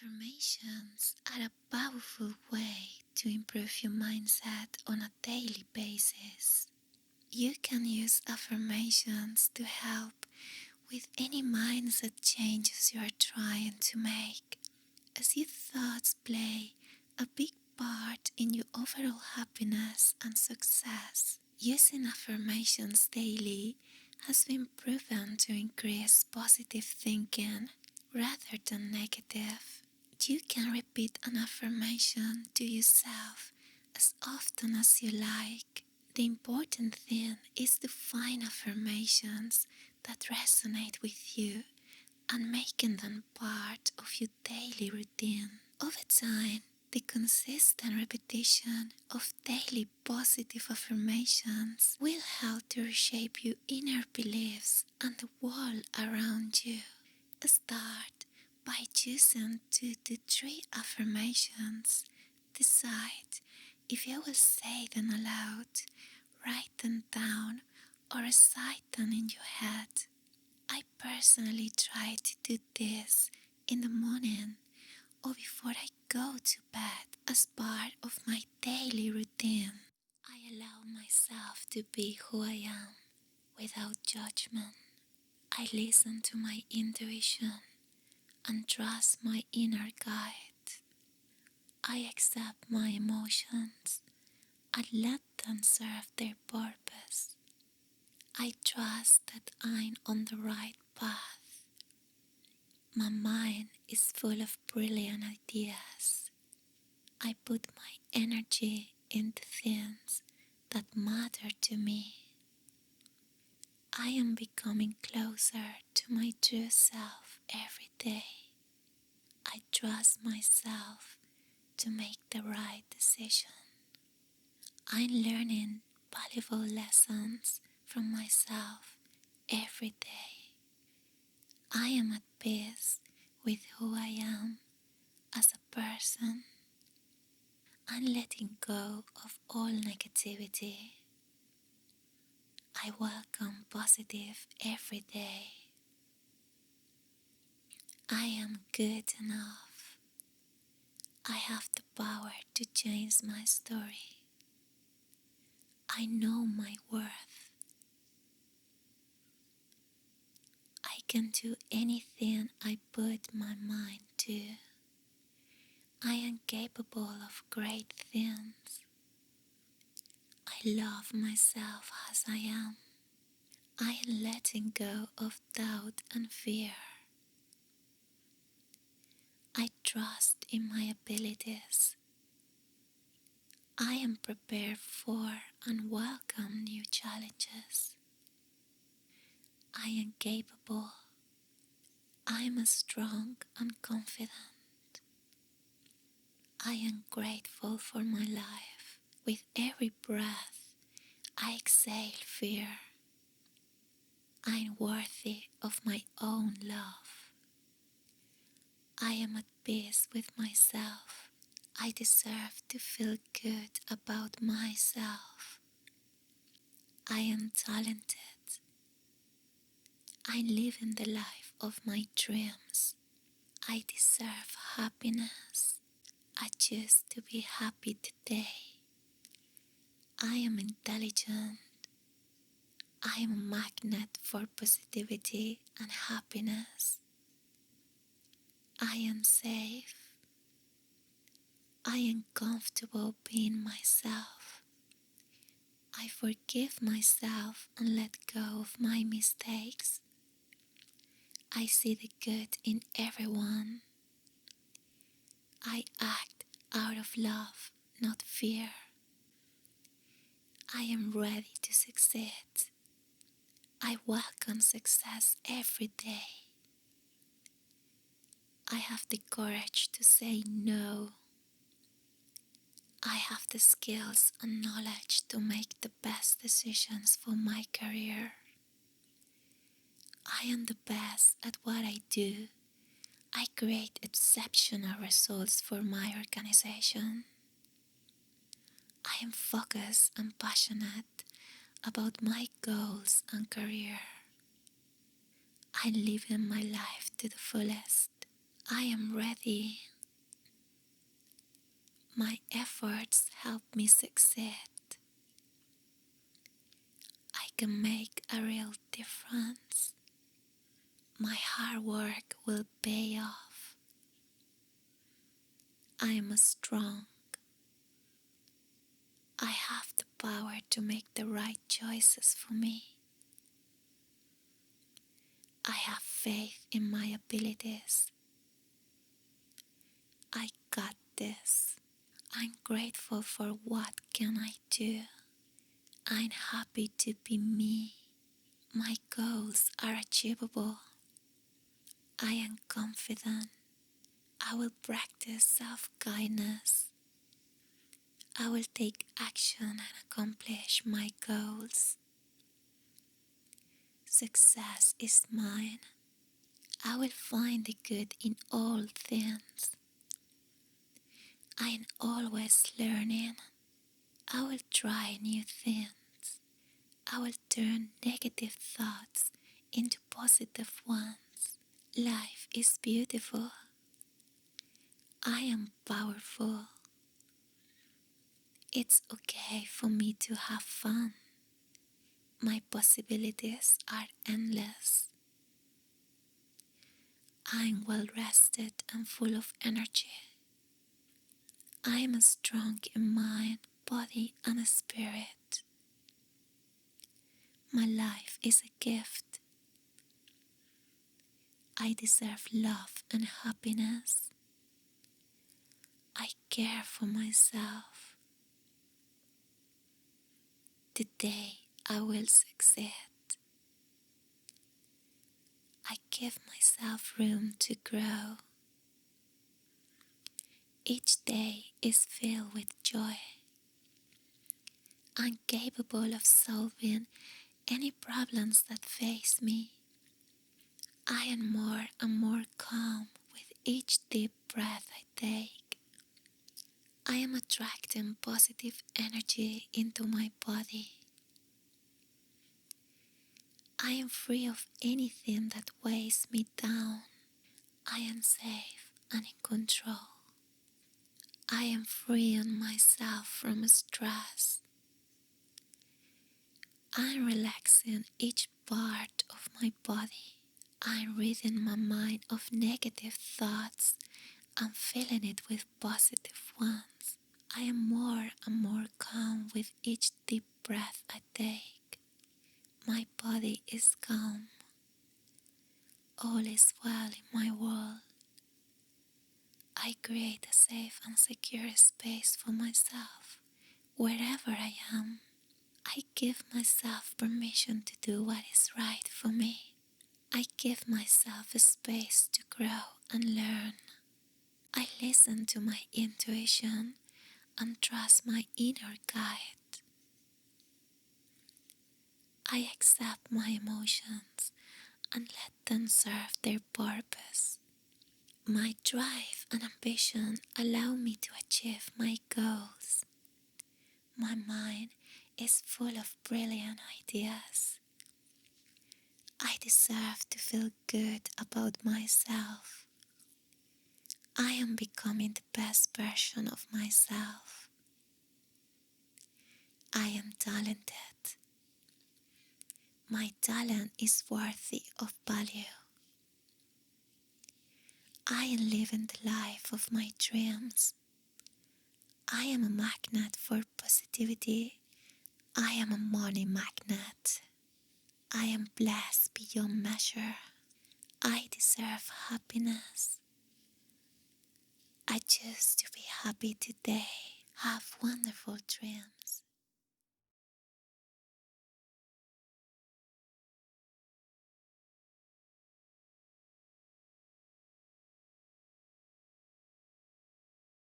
Affirmations are a powerful way to improve your mindset on a daily basis. You can use affirmations to help with any mindset changes you are trying to make, as your thoughts play a big part in your overall happiness and success. Using affirmations daily has been proven to increase positive thinking rather than negative. You can repeat an affirmation to yourself as often as you like. The important thing is to find affirmations that resonate with you and making them part of your daily routine. Over time, the consistent repetition of daily positive affirmations will help to reshape your inner beliefs and the world around you. Start by choosing 2 to 3 affirmations. Decide if you will say them aloud, write them down, or recite them in your head. I personally try to do this in the morning or before I go to bed as part of my daily routine. I allow myself to be who I am without judgment. I listen to my intuition and trust my inner guide. I accept my emotions and let them serve their purpose. I trust that I'm on the right path. My mind is full of brilliant ideas. I put my energy into things that matter to me. I am becoming closer to my true self every day. I trust myself to make the right decision. I'm learning valuable lessons from myself every day. I am at peace with who I am as a person. I'm letting go of all negativity. I welcome positive every day. I am good enough. I have the power to change my story. I know my worth. I can do anything I put my mind to. I am capable of great things. I love myself as I am. I am letting go of doubt and fear. I trust in my abilities. I am prepared for and welcome new challenges. I am capable. I am strong and confident. I am grateful for my life. With every breath, I exhale fear. I am worthy of my own love. I am at peace with myself. I deserve to feel good about myself. I am talented. I'm living the life of my dreams. I deserve happiness. I choose to be happy today. I am intelligent. I am a magnet for positivity and happiness. I am safe. I am comfortable being myself. I forgive myself and let go of my mistakes. I see the good in everyone. I act out of love, not fear. I am ready to succeed. I welcome success every day. I have the courage to say no. I have the skills and knowledge to make the best decisions for my career. I am the best at what I do. I create exceptional results for my organization. I am focused and passionate about my goals and career. I'm living my life to the fullest. I am ready. My efforts help me succeed. I can make a real difference. My hard work will pay off. I am strong. I have the power to make the right choices for me. I have faith in my abilities. I got this. I'm grateful for what can I do. I'm happy to be me. My goals are achievable. I am confident. I will practice self-kindness. I will take action and accomplish my goals. Success is mine. I will find the good in all things. I am always learning. I will try new things. I will turn negative thoughts into positive ones. Life is beautiful. I am powerful. It's okay for me to have fun. My possibilities are endless. I'm well rested and full of energy. I am strong in mind, body, and spirit. My life is a gift. I deserve love and happiness. I care for myself. Today I will succeed. I give myself room to grow. Each day is filled with joy. I'm capable of solving any problems that face me. I am more and more calm with each deep breath I take. I am attracting positive energy into my body. I am free of anything that weighs me down. I am safe and in control. I am freeing myself from stress. I'm relaxing each part of my body. I'm ridding my mind of negative thoughts and filling it with positive ones. I am more and more calm with each deep breath I take. My body is calm. All is well in my world. I create a safe and secure space for myself wherever I am. I give myself permission to do what is right for me. I give myself a space to grow and learn. I listen to my intuition and trust my inner guide. I accept my emotions and let them serve their purpose. My drive and ambition allow me to achieve my goals. My mind is full of brilliant ideas. I deserve to feel good about myself. I am becoming the best version of myself. I am talented. My talent is worthy of value. I am living the life of my dreams. I am a magnet for positivity. I am a money magnet. I am blessed beyond measure. I deserve happiness. I choose to be happy today. Have wonderful dreams.